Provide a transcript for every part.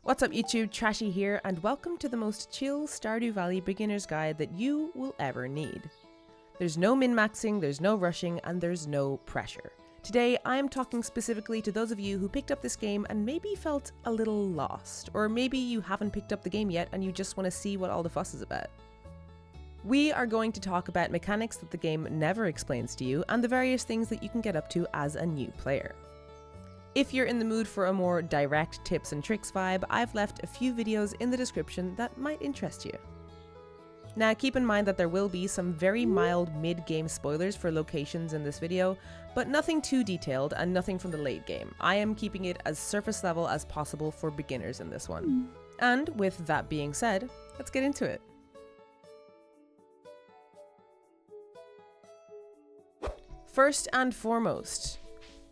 What's up YouTube, Trashy here, and welcome to the most chill Stardew Valley beginner's guide that you will ever need. There's no min-maxing, there's no rushing, and there's no pressure. Today I am talking specifically to those of you who picked up this game and maybe felt a little lost, or maybe you haven't picked up the game yet and you just want to see what all the fuss is about. We are going to talk about mechanics that the game never explains to you and the various things that you can get up to as a new player. If you're in the mood for a more direct tips and tricks vibe, I've left a few videos in the description that might interest you. Now keep in mind that there will be some very mild mid-game spoilers for locations in this video, but nothing too detailed and nothing from the late game. I am keeping it as surface level as possible for beginners in this one. And with that being said, let's get into it. First and foremost,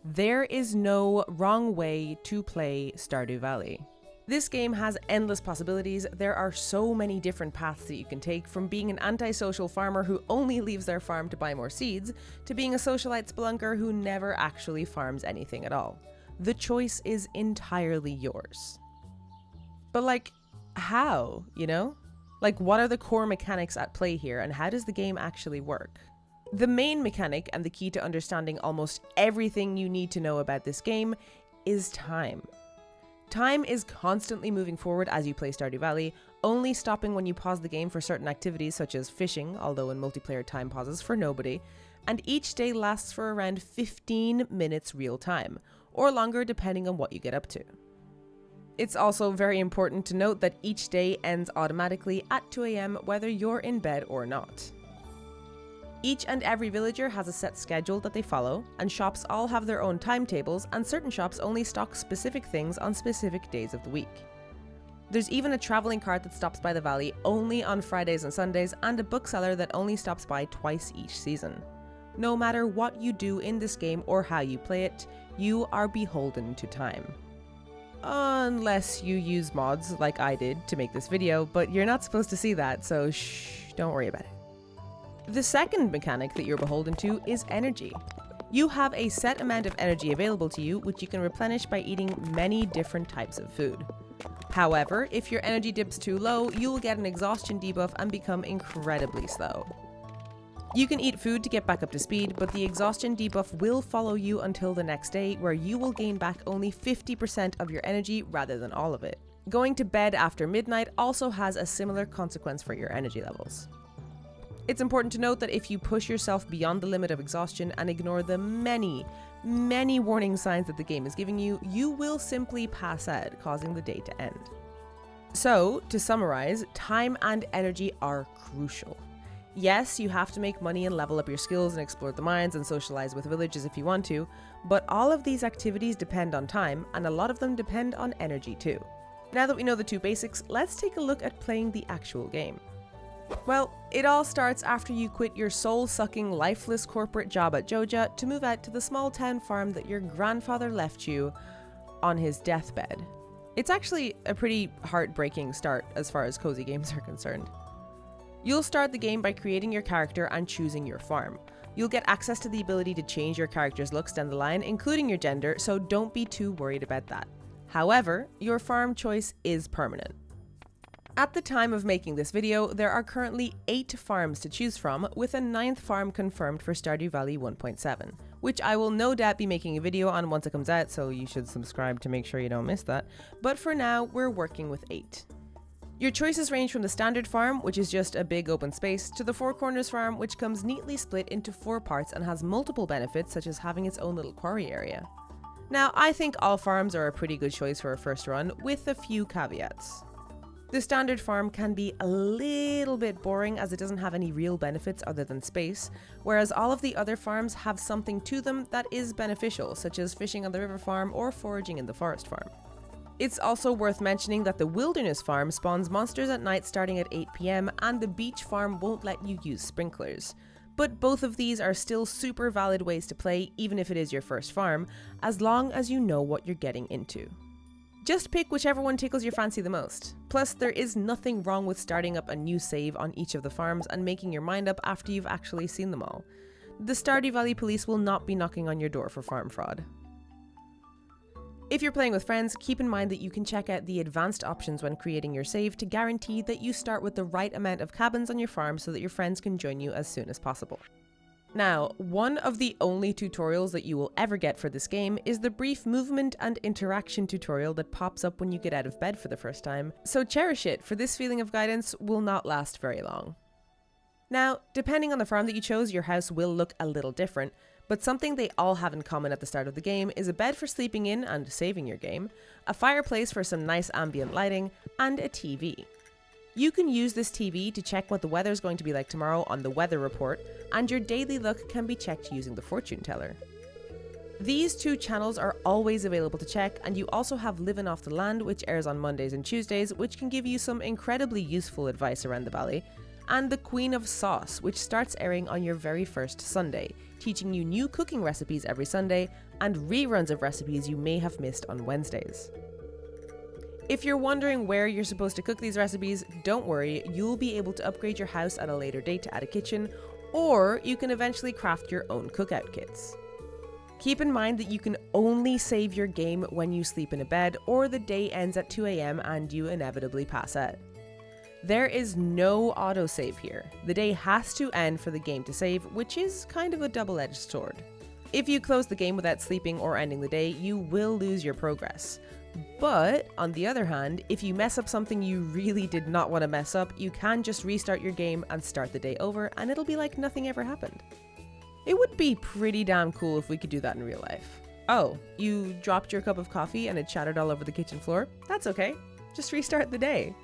there is no wrong way to play Stardew Valley. This game has endless possibilities. There are so many different paths that you can take, from being an antisocial farmer who only leaves their farm to buy more seeds, to being a socialite spelunker who never actually farms anything at all. The choice is entirely yours. But like, how, you know? Like, what are the core mechanics at play here, and how does the game actually work? The main mechanic and the key to understanding almost everything you need to know about this game is time. Time is constantly moving forward as you play Stardew Valley, only stopping when you pause the game for certain activities such as fishing, although in multiplayer time pauses for nobody, and each day lasts for around 15 minutes real time, or longer depending on what you get up to. It's also very important to note that each day ends automatically at 2 AM whether you're in bed or not. Each and every villager has a set schedule that they follow, and shops all have their own timetables, and certain shops only stock specific things on specific days of the week. There's even a traveling cart that stops by the valley only on Fridays and Sundays, and a bookseller that only stops by twice each season. No matter what you do in this game or how you play it, you are beholden to time. Unless you use mods like I did to make this video, but you're not supposed to see that, so shh, don't worry about it. The second mechanic that you're beholden to is energy. You have a set amount of energy available to you, which you can replenish by eating many different types of food. However, if your energy dips too low, you will get an exhaustion debuff and become incredibly slow. You can eat food to get back up to speed, but the exhaustion debuff will follow you until the next day, where you will gain back only 50% of your energy rather than all of it. Going to bed after midnight also has a similar consequence for your energy levels. It's important to note that if you push yourself beyond the limit of exhaustion and ignore the many warning signs that the game is giving you, you will simply pass out, causing the day to end. So, to summarize, time and energy are crucial. Yes, you have to make money and level up your skills and explore the mines and socialize with villagers if you want to, but all of these activities depend on time, and a lot of them depend on energy too. Now that we know the two basics, let's take a look at playing the actual game. Well, it all starts after you quit your soul-sucking, lifeless corporate job at Joja to move out to the small town farm that your grandfather left you on his deathbed. It's actually a pretty heartbreaking start as far as cozy games are concerned. You'll start the game by creating your character and choosing your farm. You'll get access to the ability to change your character's looks down the line, including your gender, so don't be too worried about that. However, your farm choice is permanent. At the time of making this video, there are currently 8 farms to choose from, with a 9th farm confirmed for Stardew Valley 1.7, which I will no doubt be making a video on once it comes out, so you should subscribe to make sure you don't miss that, but for now, we're working with 8. Your choices range from the standard farm, which is just a big open space, to the Four Corners farm, which comes neatly split into 4 parts and has multiple benefits, such as having its own little quarry area. Now, I think all farms are a pretty good choice for a first run, with a few caveats. The standard farm can be a little bit boring as it doesn't have any real benefits other than space, whereas all of the other farms have something to them that is beneficial, such as fishing on the river farm or foraging in the forest farm. It's also worth mentioning that the wilderness farm spawns monsters at night starting at 8 PM, and the beach farm won't let you use sprinklers. But both of these are still super valid ways to play, even if it is your first farm, as long as you know what you're getting into. Just pick whichever one tickles your fancy the most. Plus, there is nothing wrong with starting up a new save on each of the farms and making your mind up after you've actually seen them all. The Stardew Valley police will not be knocking on your door for farm fraud. If you're playing with friends, keep in mind that you can check out the advanced options when creating your save to guarantee that you start with the right amount of cabins on your farm so that your friends can join you as soon as possible. Now, one of the only tutorials that you will ever get for this game is the brief movement and interaction tutorial that pops up when you get out of bed for the first time, so cherish it, for this feeling of guidance will not last very long. Now, depending on the farm that you chose, your house will look a little different, but something they all have in common at the start of the game is a bed for sleeping in and saving your game, a fireplace for some nice ambient lighting, and a TV. You can use this TV to check what the weather is going to be like tomorrow on the weather report, and your daily luck can be checked using the fortune teller. These two channels are always available to check, and you also have Livin' Off the Land, which airs on Mondays and Tuesdays, which can give you some incredibly useful advice around the valley, and The Queen of Sauce, which starts airing on your very first Sunday, teaching you new cooking recipes every Sunday and reruns of recipes you may have missed on Wednesdays. If you're wondering where you're supposed to cook these recipes, don't worry, you'll be able to upgrade your house at a later date to add a kitchen, or you can eventually craft your own cookout kits. Keep in mind that you can only save your game when you sleep in a bed or the day ends at 2 AM and you inevitably pass out. There is no autosave here. The day has to end for the game to save, which is kind of a double-edged sword. If you close the game without sleeping or ending the day, you will lose your progress. But, on the other hand, if you mess up something you really did not want to mess up, you can just restart your game and start the day over, and it'll be like nothing ever happened. It would be pretty damn cool if we could do that in real life. Oh, you dropped your cup of coffee and it shattered all over the kitchen floor? That's okay. Just restart the day.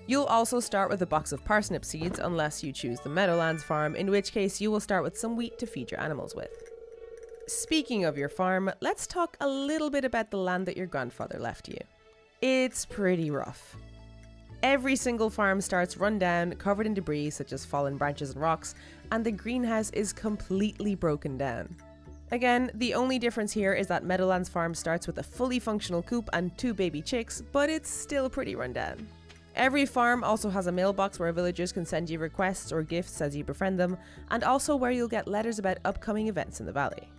You'll also start with a box of parsnip seeds unless you choose the Meadowlands farm, in which case you will start with some wheat to feed your animals with. Speaking of your farm, let's talk a little bit about the land that your grandfather left you. It's pretty rough. Every single farm starts run down, covered in debris such as fallen branches and rocks, and the greenhouse is completely broken down. Again, the only difference here is that Meadowlands farm starts with a fully functional coop and 2 baby chicks, but it's still pretty run down. Every farm also has a mailbox where villagers can send you requests or gifts as you befriend them, and also where you'll get letters about upcoming events in the valley.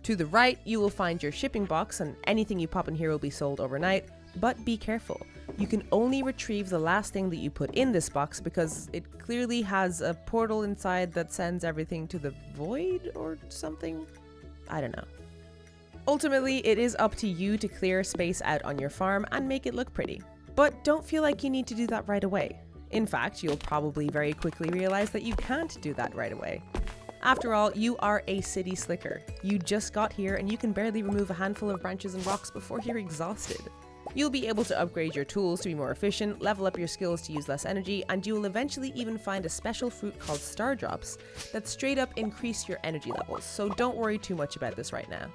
To the right, you will find your shipping box, and anything you pop in here will be sold overnight, but be careful. You can only retrieve the last thing that you put in this box because it clearly has a portal inside that sends everything to the void or something? I don't know. Ultimately, it is up to you to clear space out on your farm and make it look pretty. But don't feel like you need to do that right away. In fact, you'll probably very quickly realize that you can't do that right away. After all, you are a city slicker. You just got here and you can barely remove a handful of branches and rocks before you're exhausted. You'll be able to upgrade your tools to be more efficient, level up your skills to use less energy, and you will eventually even find a special fruit called Star Drops that straight up increase your energy levels, so don't worry too much about this right now.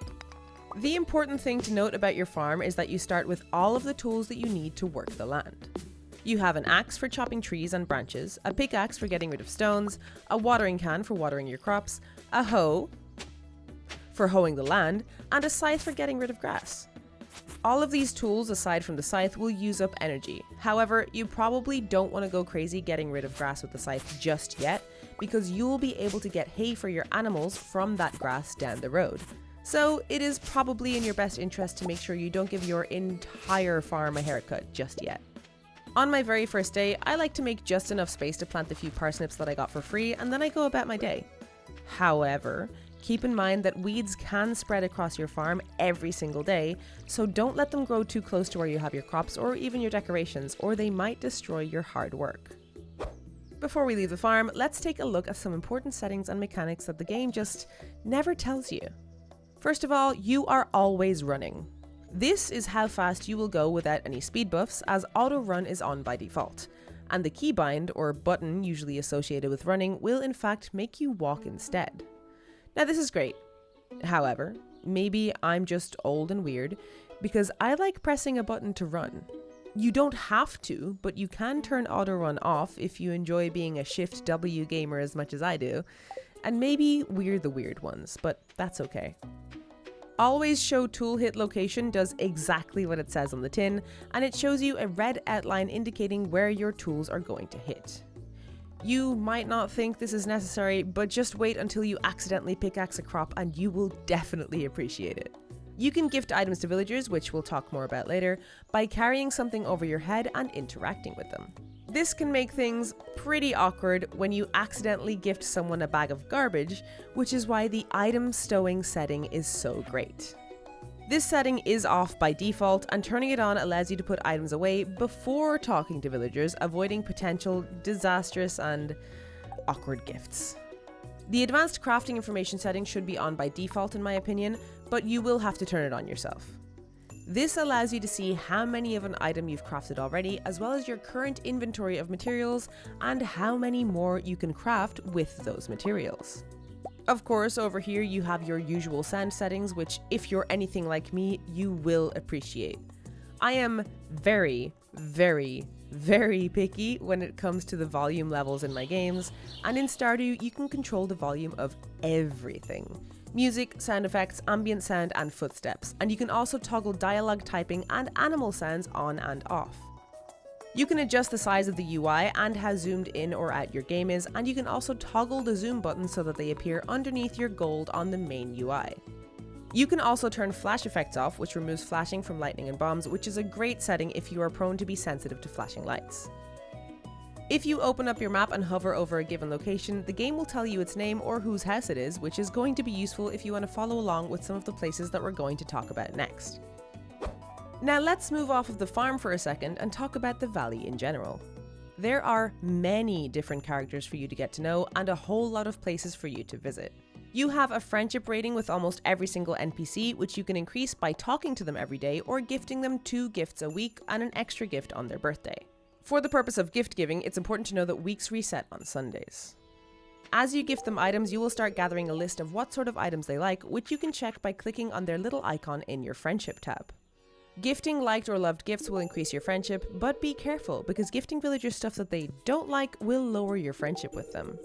The important thing to note about your farm is that you start with all of the tools that you need to work the land. You have an axe for chopping trees and branches, a pickaxe for getting rid of stones, a watering can for watering your crops, a hoe for hoeing the land, and a scythe for getting rid of grass. All of these tools, aside from the scythe, will use up energy. However, you probably don't want to go crazy getting rid of grass with the scythe just yet, because you'll be able to get hay for your animals from that grass down the road. So it is probably in your best interest to make sure you don't give your entire farm a haircut just yet. On my very first day, I like to make just enough space to plant the few parsnips that I got for free, and then I go about my day. However, keep in mind that weeds can spread across your farm every single day, so don't let them grow too close to where you have your crops or even your decorations, or they might destroy your hard work. Before we leave the farm, let's take a look at some important settings and mechanics that the game just never tells you. First of all, you are always running. This is how fast you will go without any speed buffs, as auto run is on by default, and the keybind, or button usually associated with running, will in fact make you walk instead. Now this is great. However, maybe I'm just old and weird, because I like pressing a button to run. You don't have to, but you can turn auto run off if you enjoy being a Shift W gamer as much as I do, and maybe we're the weird ones, but that's okay. Always show tool hit location does exactly what it says on the tin, and it shows you a red outline indicating where your tools are going to hit. You might not think this is necessary, but just wait until you accidentally pickaxe a crop and you will definitely appreciate it. You can gift items to villagers, which we'll talk more about later, by carrying something over your head and interacting with them. This can make things pretty awkward when you accidentally gift someone a bag of garbage, which is why the item stowing setting is so great. This setting is off by default, and turning it on allows you to put items away before talking to villagers, avoiding potential disastrous and awkward gifts. The advanced crafting information setting should be on by default in my opinion, but you will have to turn it on yourself. This allows you to see how many of an item you've crafted already, as well as your current inventory of materials and how many more you can craft with those materials. Of course, over here you have your usual sand settings, which if you're anything like me, you will appreciate. I am very, very, very picky when it comes to the volume levels in my games, and in Stardew you can control the volume of everything. Music, sound effects, ambient sound and footsteps, and you can also toggle dialogue typing and animal sounds on and off. You can adjust the size of the UI and how zoomed in or out your game is, and you can also toggle the zoom buttons so that they appear underneath your gold on the main UI. You can also turn flash effects off, which removes flashing from lightning and bombs, which is a great setting if you are prone to be sensitive to flashing lights. If you open up your map and hover over a given location, the game will tell you its name or whose house it is, which is going to be useful if you want to follow along with some of the places that we're going to talk about next. Now let's move off of the farm for a second and talk about the valley in general. There are many different characters for you to get to know and a whole lot of places for you to visit. You have a friendship rating with almost every single NPC, which you can increase by talking to them every day or gifting them 2 gifts a week and an extra gift on their birthday. For the purpose of gift giving, it's important to know that weeks reset on Sundays. As you gift them items, you will start gathering a list of what sort of items they like, which you can check by clicking on their little icon in your friendship tab. Gifting liked or loved gifts will increase your friendship, but be careful because gifting villagers stuff that they don't like will lower your friendship with them.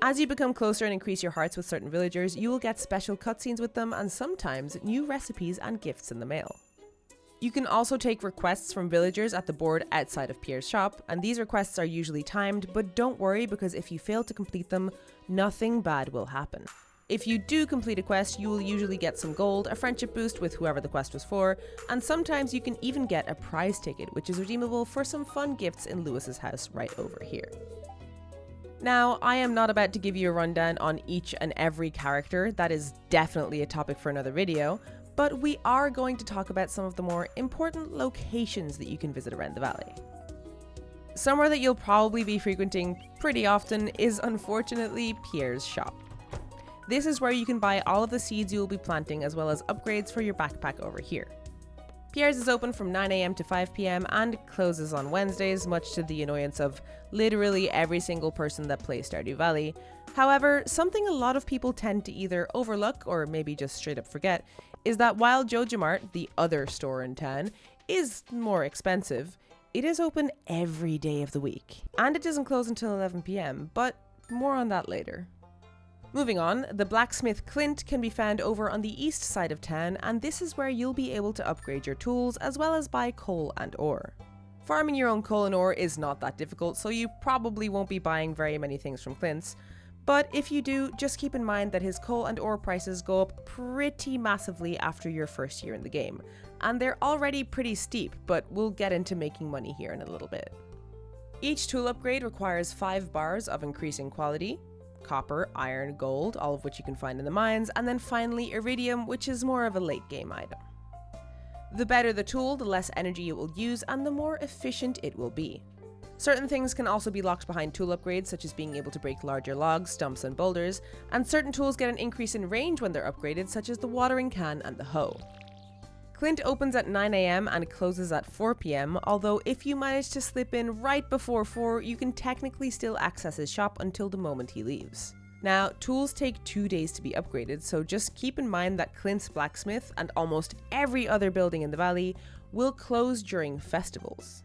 As you become closer and increase your hearts with certain villagers, you will get special cutscenes with them and sometimes new recipes and gifts in the mail. You can also take requests from villagers at the board outside of Pierre's shop, and these requests are usually timed, but don't worry because if you fail to complete them, nothing bad will happen. If you do complete a quest, you will usually get some gold, a friendship boost with whoever the quest was for, and sometimes you can even get a prize ticket, which is redeemable for some fun gifts in Lewis's house right over here. Now, I am not about to give you a rundown on each and every character, that is definitely a topic for another video, but we are going to talk about some of the more important locations that you can visit around the valley. Somewhere that you'll probably be frequenting pretty often is unfortunately Pierre's shop. This is where you can buy all of the seeds you will be planting as well as upgrades for your backpack over here. Pierre's is open from 9 AM to 5 PM and closes on Wednesdays, much to the annoyance of literally every single person that plays Stardew Valley. However, something a lot of people tend to either overlook or maybe just straight up forget is that while Joja Mart, the other store in town, is more expensive, it is open every day of the week. And it doesn't close until 11 PM, but more on that later. Moving on, the blacksmith Clint can be found over on the east side of town, and this is where you'll be able to upgrade your tools as well as buy coal and ore. Farming your own coal and ore is not that difficult, so you probably won't be buying very many things from Clint's. But if you do, just keep in mind that his coal and ore prices go up pretty massively after your first year in the game. And they're already pretty steep, but we'll get into making money here in a little bit. Each tool upgrade requires 5 bars of increasing quality, copper, iron, gold, all of which you can find in the mines, and then finally iridium, which is more of a late game item. The better the tool, the less energy it will use, and the more efficient it will be. Certain things can also be locked behind tool upgrades, such as being able to break larger logs, stumps, and boulders, and certain tools get an increase in range when they're upgraded, such as the watering can and the hoe. Clint opens at 9 AM and closes at 4 PM, although if you manage to slip in right before 4, you can technically still access his shop until the moment he leaves. Now, tools take 2 days to be upgraded, so just keep in mind that Clint's blacksmith and almost every other building in the valley will close during festivals.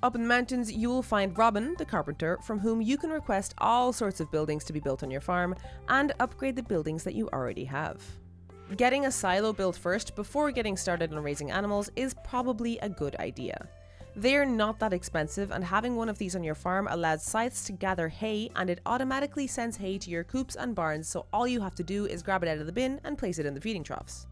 Up in the mountains, you will find Robin, the carpenter, from whom you can request all sorts of buildings to be built on your farm and upgrade the buildings that you already have. Getting a silo built first before getting started on raising animals is probably a good idea. They're not that expensive, and having one of these on your farm allows scythes to gather hay, and it automatically sends hay to your coops and barns, so all you have to do is grab it out of the bin and place it in the feeding troughs.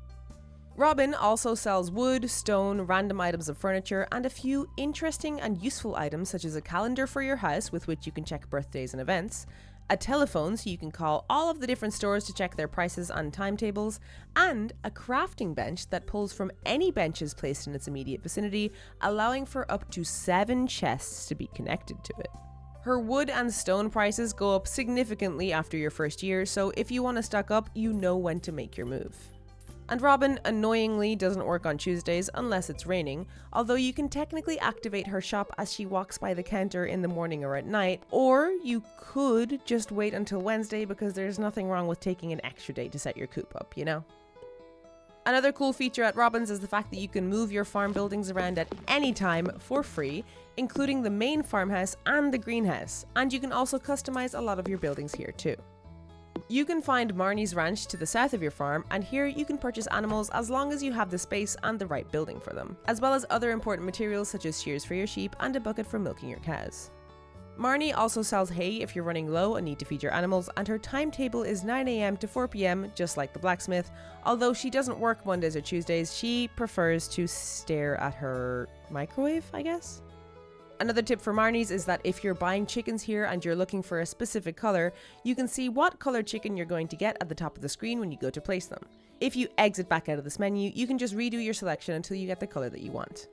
Robin also sells wood, stone, random items of furniture, and a few interesting and useful items such as a calendar for your house with which you can check birthdays and events, a telephone so you can call all of the different stores to check their prices and timetables, and a crafting bench that pulls from any benches placed in its immediate vicinity, allowing for up to 7 chests to be connected to it. Her wood and stone prices go up significantly after your first year, so if you want to stock up, you know when to make your move. And Robin annoyingly doesn't work on Tuesdays unless it's raining, although you can technically activate her shop as she walks by the counter in the morning or at night, or you could just wait until Wednesday because there's nothing wrong with taking an extra day to set your coop up, you know? Another cool feature at Robin's is the fact that you can move your farm buildings around at any time for free, including the main farmhouse and the greenhouse, and you can also customize a lot of your buildings here too. You can find Marnie's Ranch to the south of your farm, and here you can purchase animals as long as you have the space and the right building for them, as well as other important materials such as shears for your sheep and a bucket for milking your cows. Marnie also sells hay if you're running low and need to feed your animals, and her timetable is 9 AM to 4 PM, just like the blacksmith. Although she doesn't work Mondays or Tuesdays, she prefers to stare at her microwave, I guess? Another tip for Marnie's is that if you're buying chickens here and you're looking for a specific color, you can see what color chicken you're going to get at the top of the screen when you go to place them. If you exit back out of this menu, you can just redo your selection until you get the color that you want.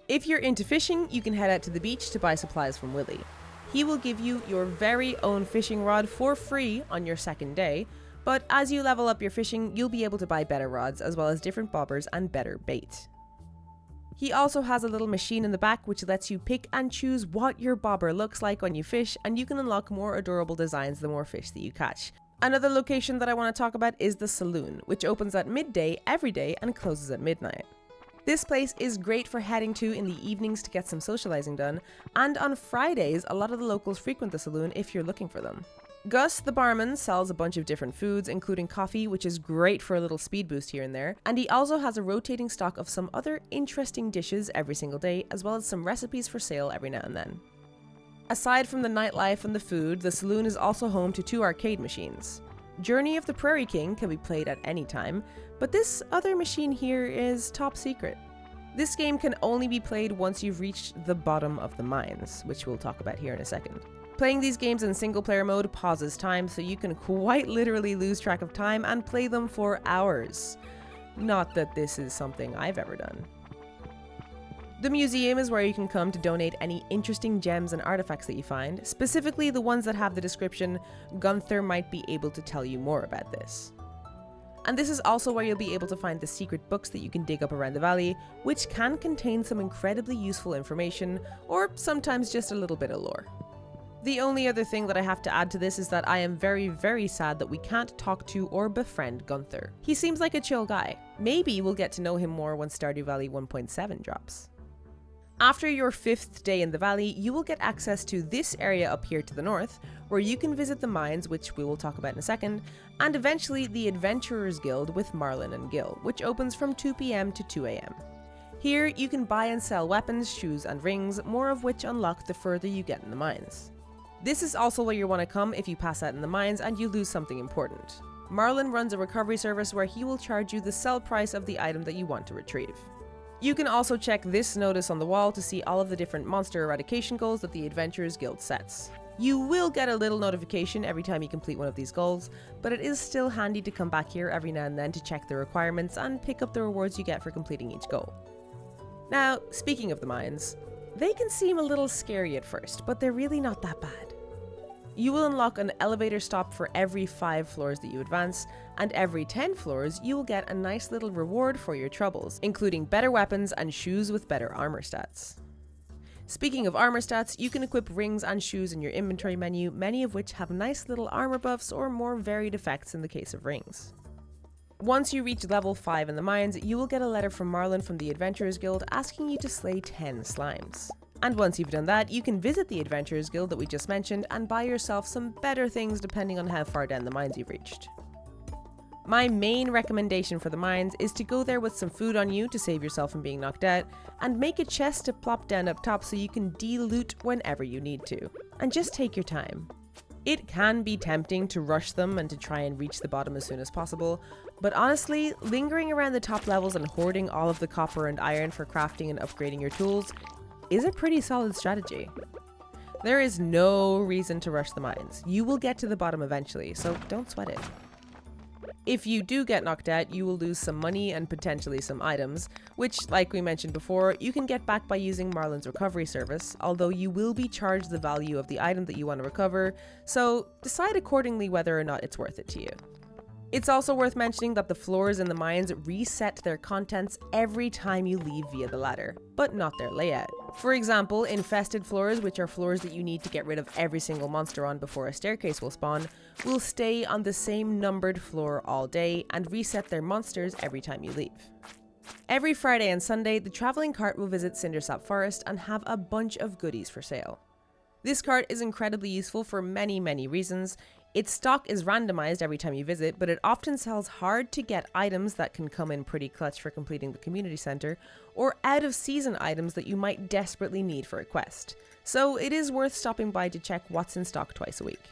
If you're into fishing, you can head out to the beach to buy supplies from Willy. He will give you your very own fishing rod for free on your second day, but as you level up your fishing, you'll be able to buy better rods as well as different bobbers and better bait. He also has a little machine in the back which lets you pick and choose what your bobber looks like when you fish, and you can unlock more adorable designs the more fish that you catch. Another location that I want to talk about is the saloon, which opens at midday every day and closes at midnight. This place is great for heading to in the evenings to get some socializing done, and on Fridays a lot of the locals frequent the saloon if you're looking for them. Gus, the barman, sells a bunch of different foods, including coffee, which is great for a little speed boost here and there, and he also has a rotating stock of some other interesting dishes every single day, as well as some recipes for sale every now and then. Aside from the nightlife and the food, the saloon is also home to 2 arcade machines. Journey of the Prairie King can be played at any time, but this other machine here is top secret. This game can only be played once you've reached the bottom of the mines, which we'll talk about here in a second. Playing these games in single player mode pauses time, so you can quite literally lose track of time and play them for hours. Not that this is something I've ever done. The museum is where you can come to donate any interesting gems and artifacts that you find, specifically the ones that have the description, "Gunther might be able to tell you more about this." And this is also where you'll be able to find the secret books that you can dig up around the valley, which can contain some incredibly useful information, or sometimes just a little bit of lore. The only other thing that I have to add to this is that I am very, very sad that we can't talk to or befriend Gunther. He seems like a chill guy. Maybe we'll get to know him more when Stardew Valley 1.7 drops. After your 5th day in the valley, you will get access to this area up here to the north, where you can visit the mines, which we will talk about in a second, and eventually the Adventurers Guild with Marlin and Gil, which opens from 2 PM to 2 AM. Here, you can buy and sell weapons, shoes, and rings, more of which unlock the further you get in the mines. This is also where you want to come if you pass out in the mines and you lose something important. Marlin runs a recovery service where he will charge you the sell price of the item that you want to retrieve. You can also check this notice on the wall to see all of the different monster eradication goals that the Adventurers Guild sets. You will get a little notification every time you complete one of these goals, but it is still handy to come back here every now and then to check the requirements and pick up the rewards you get for completing each goal. Now, speaking of the mines, they can seem a little scary at first, but they're really not that bad. You will unlock an elevator stop for every 5 floors that you advance, and every 10 floors you will get a nice little reward for your troubles, including better weapons and shoes with better armor stats. Speaking of armor stats, you can equip rings and shoes in your inventory menu, many of which have nice little armor buffs or more varied effects in the case of rings. Once you reach level 5 in the mines, you will get a letter from Marlin from the Adventurers Guild asking you to slay 10 slimes. And once you've done that, you can visit the Adventurers Guild that we just mentioned and buy yourself some better things depending on how far down the mines you've reached. My main recommendation for the mines is to go there with some food on you to save yourself from being knocked out, and make a chest to plop down up top so you can de-loot whenever you need to. And just take your time. It can be tempting to rush them and to try and reach the bottom as soon as possible, but honestly, lingering around the top levels and hoarding all of the copper and iron for crafting and upgrading your tools is a pretty solid strategy. There is no reason to rush the mines. You will get to the bottom eventually, so don't sweat it. If you do get knocked out, you will lose some money and potentially some items, which, like we mentioned before, you can get back by using Marlin's recovery service, although you will be charged the value of the item that you want to recover, so decide accordingly whether or not it's worth it to you. It's also worth mentioning that the floors in the mines reset their contents every time you leave via the ladder, but not their layout. For example, infested floors, which are floors that you need to get rid of every single monster on before a staircase will spawn, will stay on the same numbered floor all day and reset their monsters every time you leave. Every Friday and Sunday, the traveling cart will visit Cindersap Forest and have a bunch of goodies for sale. This cart is incredibly useful for many reasons. Its stock is randomized every time you visit, but it often sells hard to get items that can come in pretty clutch for completing the community center, or out of season items that you might desperately need for a quest. So it is worth stopping by to check what's in stock twice a week.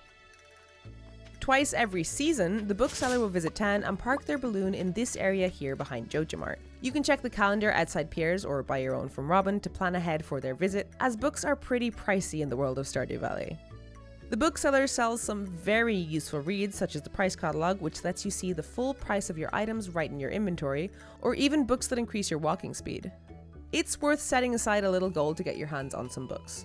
Twice every season, the bookseller will visit town and park their balloon in this area here behind Joja Mart. You can check the calendar outside Pierre's or buy your own from Robin to plan ahead for their visit, as books are pretty pricey in the world of Stardew Valley. The bookseller sells some very useful reads, such as the price catalog, which lets you see the full price of your items right in your inventory, or even books that increase your walking speed. It's worth setting aside a little gold to get your hands on some books.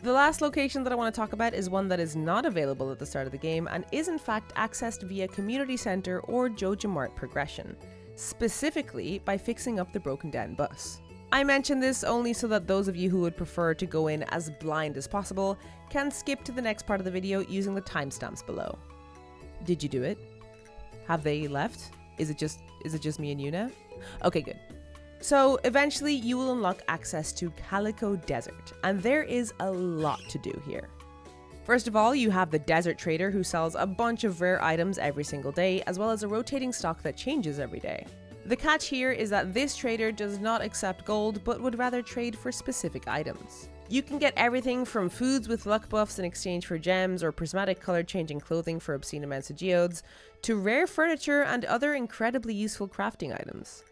The last location that I want to talk about is one that is not available at the start of the game and is in fact accessed via Community Center or Joja Mart progression, specifically by fixing up the broken down bus. I mention this only so that those of you who would prefer to go in as blind as possible can skip to the next part of the video using the timestamps below. Did you do it? Have they left? Is it just me and you now? Okay, good. So eventually you will unlock access to Calico Desert, and there is a lot to do here. First of all, you have the desert trader who sells a bunch of rare items every single day, as well as a rotating stock that changes every day. The catch here is that this trader does not accept gold, but would rather trade for specific items. You can get everything from foods with luck buffs in exchange for gems, or prismatic color changing clothing for obscene amounts of geodes, to rare furniture and other incredibly useful crafting items.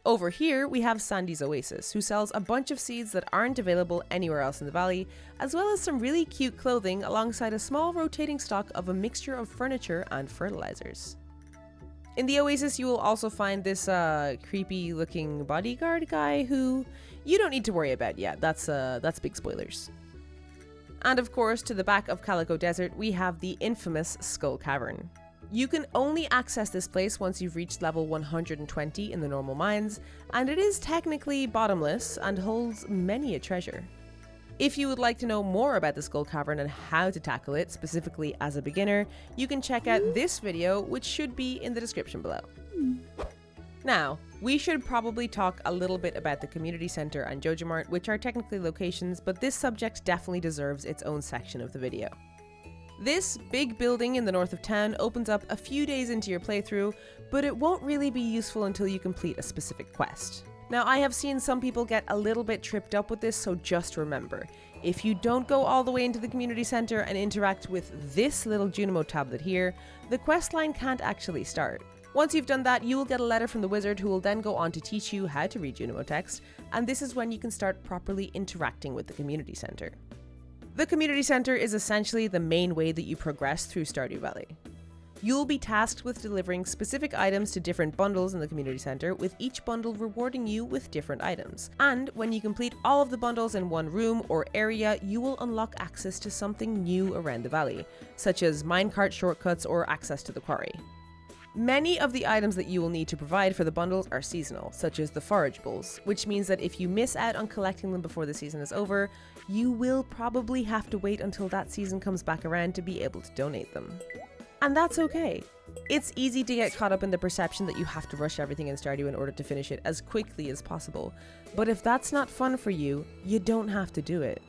Over here, we have Sandy's Oasis, who sells a bunch of seeds that aren't available anywhere else in the valley, as well as some really cute clothing alongside a small rotating stock of a mixture of furniture and fertilizers. In the Oasis, you will also find this creepy looking bodyguard guy who you don't need to worry about yet. That's big spoilers. And of course, to the back of Calico Desert, we have the infamous Skull Cavern. You can only access this place once you've reached level 120 in the normal mines, and it is technically bottomless and holds many a treasure. If you would like to know more about the Skull Cavern and how to tackle it, specifically as a beginner, you can check out this video, which should be in the description below. Now, we should probably talk a little bit about the Community Center and Joja Mart, which are technically locations, but this subject definitely deserves its own section of the video. This big building in the north of town opens up a few days into your playthrough, but it won't really be useful until you complete a specific quest. Now, I have seen some people get a little bit tripped up with this, so just remember, if you don't go all the way into the community center and interact with this little Junimo tablet here, the quest line can't actually start. Once you've done that, you will get a letter from the wizard who will then go on to teach you how to read Junimo text, and this is when you can start properly interacting with the community center. The community center is essentially the main way that you progress through Stardew Valley. You'll be tasked with delivering specific items to different bundles in the community center, with each bundle rewarding you with different items. And when you complete all of the bundles in one room or area, you will unlock access to something new around the valley, such as minecart shortcuts or access to the quarry. Many of the items that you will need to provide for the bundles are seasonal, such as the forageables, which means that if you miss out on collecting them before the season is over, you will probably have to wait until that season comes back around to be able to donate them. And that's okay. It's easy to get caught up in the perception that you have to rush everything in Stardew in order to finish it as quickly as possible, but if that's not fun for you, you don't have to do it.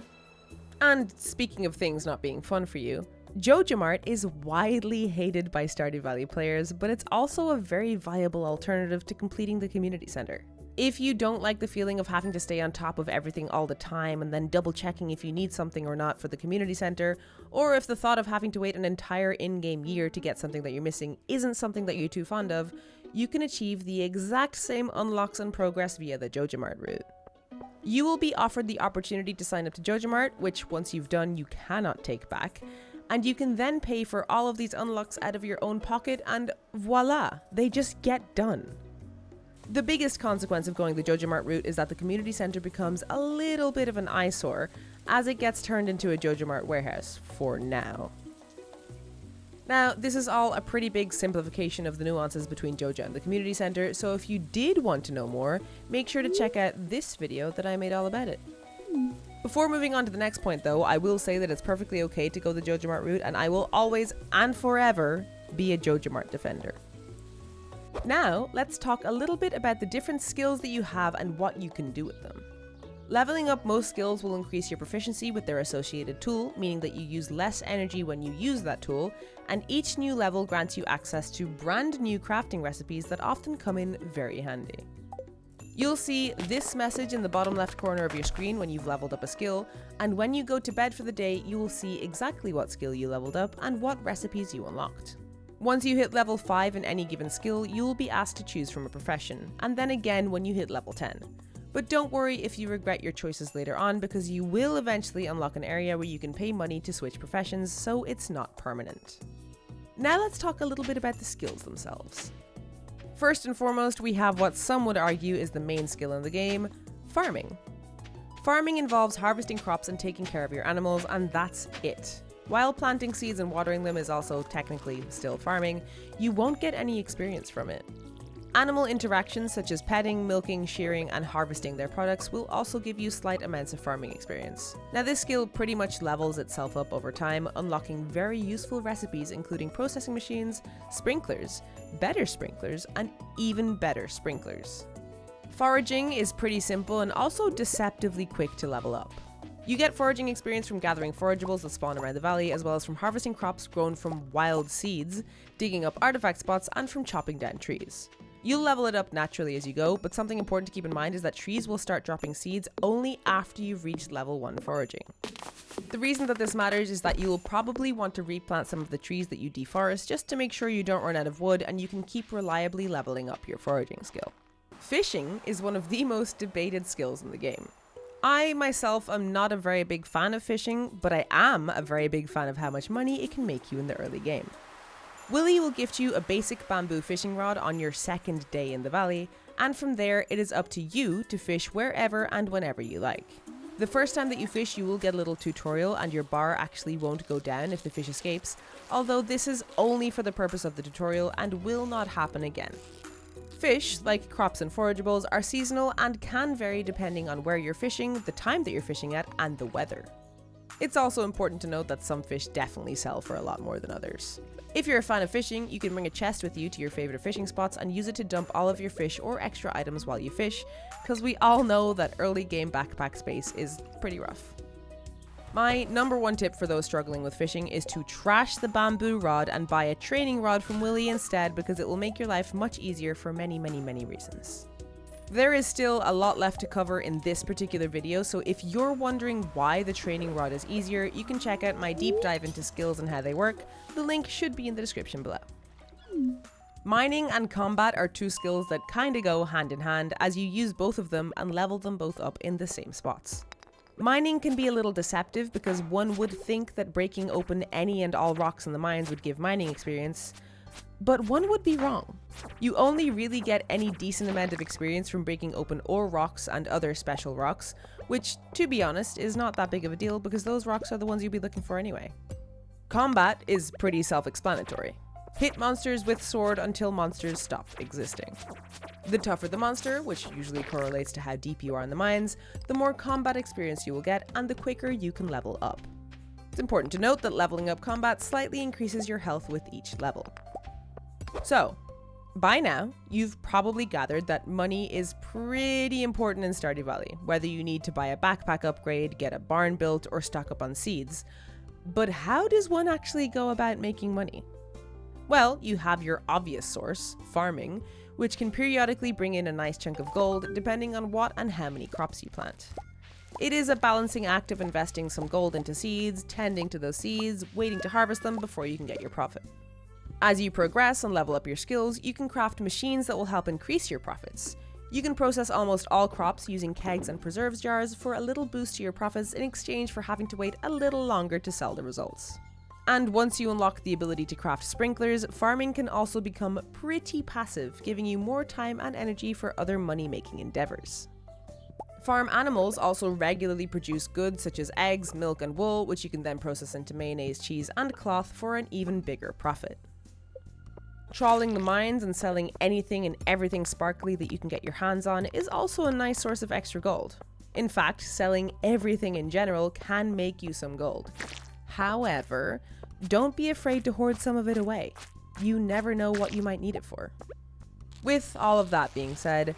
And speaking of things not being fun for you, Joja Mart is widely hated by Stardew Valley players, but it's also a very viable alternative to completing the community center. If you don't like the feeling of having to stay on top of everything all the time and then double checking if you need something or not for the community center, or if the thought of having to wait an entire in-game year to get something that you're missing isn't something that you're too fond of, you can achieve the exact same unlocks and progress via the Joja Mart route. You will be offered the opportunity to sign up to Joja Mart, which once you've done you cannot take back, and you can then pay for all of these unlocks out of your own pocket, and voila, they just get done. The biggest consequence of going the Joja Mart route is that the community center becomes a little bit of an eyesore as it gets turned into a Joja Mart warehouse for now. Now, this is all a pretty big simplification of the nuances between Joja and the community center, so if you did want to know more, make sure to check out this video that I made all about it. Before moving on to the next point though, I will say that it's perfectly okay to go the Joja Mart route, and I will always and forever be a Joja Mart defender. Now, let's talk a little bit about the different skills that you have and what you can do with them. Leveling up most skills will increase your proficiency with their associated tool, meaning that you use less energy when you use that tool, and each new level grants you access to brand new crafting recipes that often come in very handy. You'll see this message in the bottom left corner of your screen when you've leveled up a skill, and when you go to bed for the day, you will see exactly what skill you leveled up and what recipes you unlocked. Once you hit level 5 in any given skill, you will be asked to choose from a profession, and then again when you hit level 10. But don't worry if you regret your choices later on, because you will eventually unlock an area where you can pay money to switch professions, so it's not permanent. Now let's talk a little bit about the skills themselves. First and foremost, we have what some would argue is the main skill in the game, farming. Farming involves harvesting crops and taking care of your animals, and that's it. While planting seeds and watering them is also technically still farming, you won't get any experience from it. Animal interactions such as petting, milking, shearing, and harvesting their products will also give you slight amounts of farming experience. Now this skill pretty much levels itself up over time, unlocking very useful recipes including processing machines, sprinklers, better sprinklers, and even better sprinklers. Foraging is pretty simple and also deceptively quick to level up. You get foraging experience from gathering forageables that spawn around the valley, as well as from harvesting crops grown from wild seeds, digging up artifact spots, and from chopping down trees. You'll level it up naturally as you go, but something important to keep in mind is that trees will start dropping seeds only after you've reached level 1 foraging. The reason that this matters is that you will probably want to replant some of the trees that you deforest just to make sure you don't run out of wood and you can keep reliably leveling up your foraging skill. Fishing is one of the most debated skills in the game. I myself am not a very big fan of fishing, but I am a very big fan of how much money it can make you in the early game. Willy will gift you a basic bamboo fishing rod on your second day in the valley, and from there it is up to you to fish wherever and whenever you like. The first time that you fish, you will get a little tutorial and your bar actually won't go down if the fish escapes, although this is only for the purpose of the tutorial and will not happen again. Fish, like crops and forageables, are seasonal and can vary depending on where you're fishing, the time that you're fishing at, and the weather. It's also important to note that some fish definitely sell for a lot more than others. If you're a fan of fishing, you can bring a chest with you to your favorite fishing spots and use it to dump all of your fish or extra items while you fish, because we all know that early game backpack space is pretty rough. My number one tip for those struggling with fishing is to trash the bamboo rod and buy a training rod from Willy instead, because it will make your life much easier for many reasons. There is still a lot left to cover in this particular video, so if you're wondering why the training rod is easier, you can check out my deep dive into skills and how they work. The link should be in the description below. Mining and combat are two skills that kinda go hand in hand, as you use both of them and level them both up in the same spots. Mining can be a little deceptive because one would think that breaking open any and all rocks in the mines would give mining experience, but one would be wrong. You only really get any decent amount of experience from breaking open ore rocks and other special rocks, which, to be honest, is not that big of a deal because those rocks are the ones you'll be looking for anyway. Combat is pretty self-explanatory. Hit monsters with sword until monsters stop existing. The tougher the monster, which usually correlates to how deep you are in the mines, the more combat experience you will get and the quicker you can level up. It's important to note that leveling up combat slightly increases your health with each level. So, by now, you've probably gathered that money is pretty important in Stardew Valley, whether you need to buy a backpack upgrade, get a barn built, or stock up on seeds. But how does one actually go about making money? Well, you have your obvious source, farming, which can periodically bring in a nice chunk of gold depending on what and how many crops you plant. It is a balancing act of investing some gold into seeds, tending to those seeds, waiting to harvest them before you can get your profit. As you progress and level up your skills, you can craft machines that will help increase your profits. You can process almost all crops using kegs and preserves jars for a little boost to your profits in exchange for having to wait a little longer to sell the results. And once you unlock the ability to craft sprinklers, farming can also become pretty passive, giving you more time and energy for other money-making endeavors. Farm animals also regularly produce goods such as eggs, milk, and wool, which you can then process into mayonnaise, cheese, and cloth for an even bigger profit. Trawling the mines and selling anything and everything sparkly that you can get your hands on is also a nice source of extra gold. In fact, selling everything in general can make you some gold. However, don't be afraid to hoard some of it away. You never know what you might need it for. With all of that being said,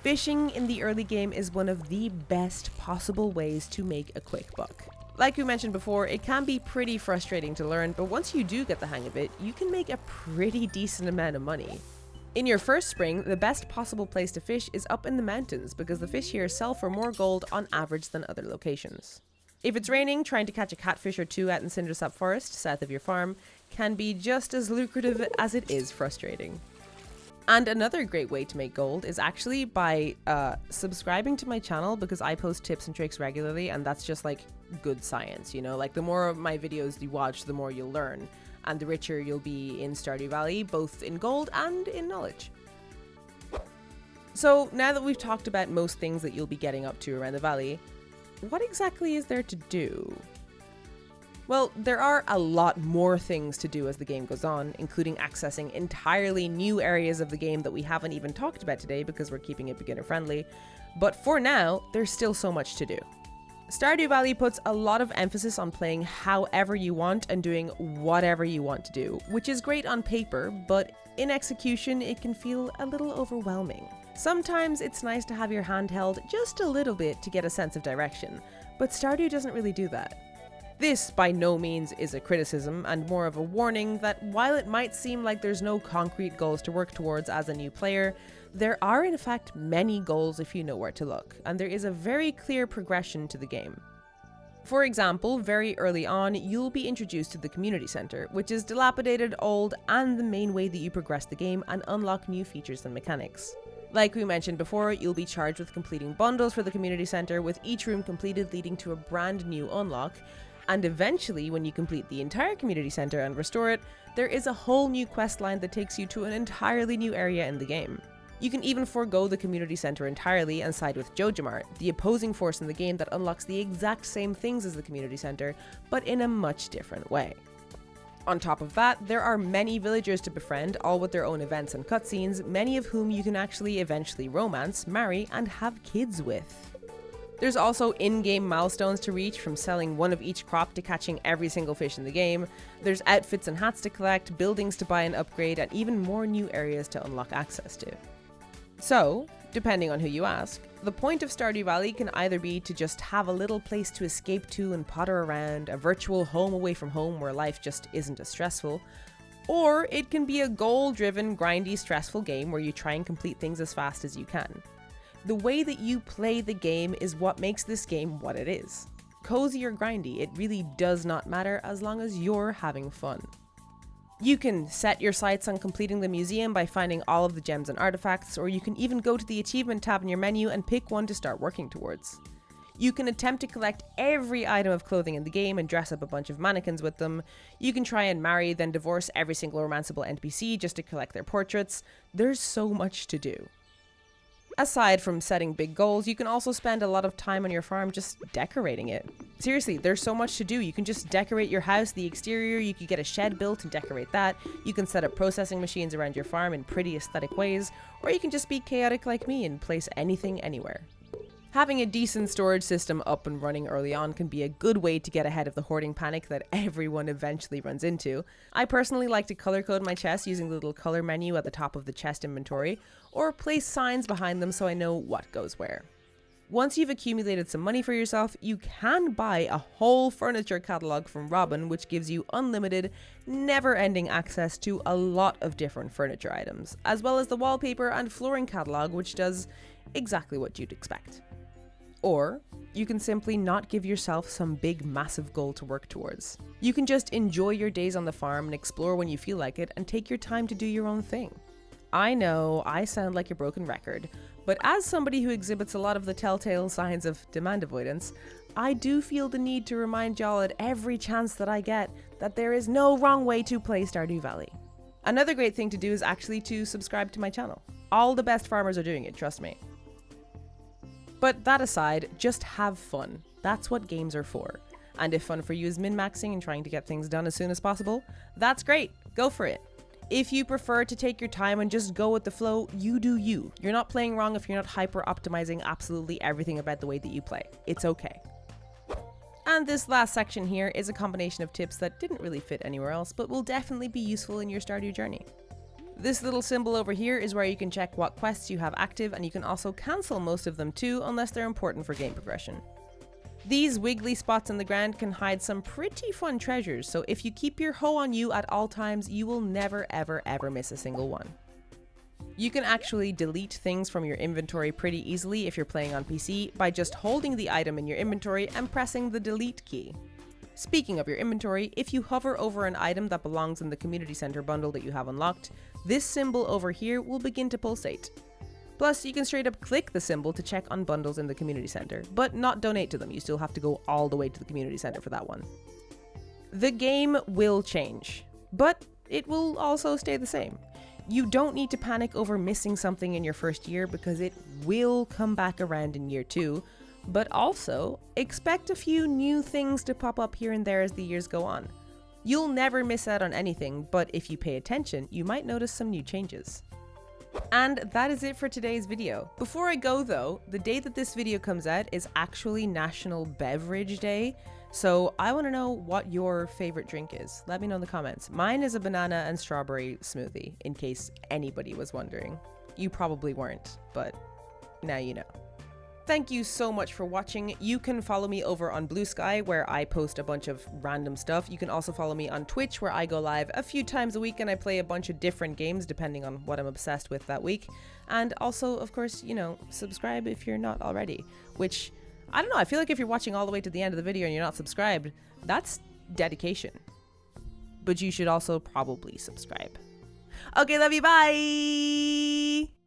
fishing in the early game is one of the best possible ways to make a quick buck. Like we mentioned before, it can be pretty frustrating to learn, but once you do get the hang of it, you can make a pretty decent amount of money. In your first spring, the best possible place to fish is up in the mountains because the fish here sell for more gold on average than other locations. If it's raining, trying to catch a catfish or two out in Cindersap Forest, south of your farm, can be just as lucrative as it is frustrating. And another great way to make gold is actually by subscribing to my channel, because I post tips and tricks regularly, and that's just like good science, you know? Like the more of my videos you watch, the more you'll learn, and the richer you'll be in Stardew Valley, both in gold and in knowledge. So now that we've talked about most things that you'll be getting up to around the valley, what exactly is there to do? Well, there are a lot more things to do as the game goes on, including accessing entirely new areas of the game that we haven't even talked about today because we're keeping it beginner friendly. But for now, there's still so much to do. Stardew Valley puts a lot of emphasis on playing however you want and doing whatever you want to do, which is great on paper, but in execution it can feel a little overwhelming. Sometimes it's nice to have your hand held just a little bit to get a sense of direction, but Stardew doesn't really do that. This, by no means, is a criticism, and more of a warning that while it might seem like there's no concrete goals to work towards as a new player, there are in fact many goals if you know where to look, and there is a very clear progression to the game. For example, very early on, you'll be introduced to the community center, which is dilapidated, old, and the main way that you progress the game and unlock new features and mechanics. Like we mentioned before, you'll be charged with completing bundles for the community center, with each room completed leading to a brand new unlock. And eventually, when you complete the entire community center and restore it, there is a whole new quest line that takes you to an entirely new area in the game. You can even forego the community center entirely and side with Joja, the opposing force in the game that unlocks the exact same things as the community center, but in a much different way. On top of that, there are many villagers to befriend, all with their own events and cutscenes, many of whom you can actually eventually romance, marry, and have kids with. There's also in-game milestones to reach, from selling one of each crop to catching every single fish in the game. There's outfits and hats to collect, buildings to buy and upgrade, and even more new areas to unlock access to. So, depending on who you ask, the point of Stardew Valley can either be to just have a little place to escape to and potter around, a virtual home away from home where life just isn't as stressful, or it can be a goal-driven, grindy, stressful game where you try and complete things as fast as you can. The way that you play the game is what makes this game what it is. Cozy or grindy, it really does not matter as long as you're having fun. You can set your sights on completing the museum by finding all of the gems and artifacts, or you can even go to the achievement tab in your menu and pick one to start working towards. You can attempt to collect every item of clothing in the game and dress up a bunch of mannequins with them. You can try and marry, then divorce every single romanceable NPC just to collect their portraits. There's so much to do. Aside from setting big goals, you can also spend a lot of time on your farm just decorating it. Seriously, there's so much to do. You can just decorate your house, the exterior, you could get a shed built and decorate that, you can set up processing machines around your farm in pretty aesthetic ways, or you can just be chaotic like me and place anything anywhere. Having a decent storage system up and running early on can be a good way to get ahead of the hoarding panic that everyone eventually runs into. I personally like to color code my chests using the little color menu at the top of the chest inventory, or place signs behind them so I know what goes where. Once you've accumulated some money for yourself, you can buy a whole furniture catalog from Robin, which gives you unlimited, never-ending access to a lot of different furniture items, as well as the wallpaper and flooring catalog, which does exactly what you'd expect. Or you can simply not give yourself some big massive goal to work towards. You can just enjoy your days on the farm and explore when you feel like it and take your time to do your own thing. I know I sound like a broken record, but as somebody who exhibits a lot of the telltale signs of demand avoidance, I do feel the need to remind y'all at every chance that I get that there is no wrong way to play Stardew Valley. Another great thing to do is actually to subscribe to my channel. All the best farmers are doing it, trust me. But that aside, just have fun. That's what games are for. And if fun for you is min-maxing and trying to get things done as soon as possible, that's great, go for it. If you prefer to take your time and just go with the flow, you do you. You're not playing wrong if you're not hyper-optimizing absolutely everything about the way that you play. It's okay. And this last section here is a combination of tips that didn't really fit anywhere else, but will definitely be useful in your Stardew journey. This little symbol over here is where you can check what quests you have active, and you can also cancel most of them too, unless they're important for game progression. These wiggly spots in the ground can hide some pretty fun treasures, so if you keep your hoe on you at all times, you will never ever miss a single one. You can actually delete things from your inventory pretty easily if you're playing on PC by just holding the item in your inventory and pressing the delete key. Speaking of your inventory, if you hover over an item that belongs in the community center bundle that you have unlocked, this symbol over here will begin to pulsate. Plus, you can straight up click the symbol to check on bundles in the community center, but not donate to them. You still have to go all the way to the community center for that one. The game will change, but it will also stay the same. You don't need to panic over missing something in your first year because it will come back around in year 2, but also expect a few new things to pop up here and there as the years go on. You'll never miss out on anything, but if you pay attention, you might notice some new changes. And that is it for today's video. Before I go though, the day that this video comes out is actually National Beverage Day, so I want to know what your favorite drink is. Let me know in the comments. Mine is a banana and strawberry smoothie, in case anybody was wondering. You probably weren't, but now you know. Thank you so much for watching. You can follow me over on Blue Sky, where I post a bunch of random stuff. You can also follow me on Twitch, where I go live a few times a week and I play a bunch of different games depending on what I'm obsessed with that week. And also, of course, you know, subscribe if you're not already, which, I don't know, I feel like if you're watching all the way to the end of the video and you're not subscribed, that's dedication. But you should also probably subscribe. Okay, love you, bye!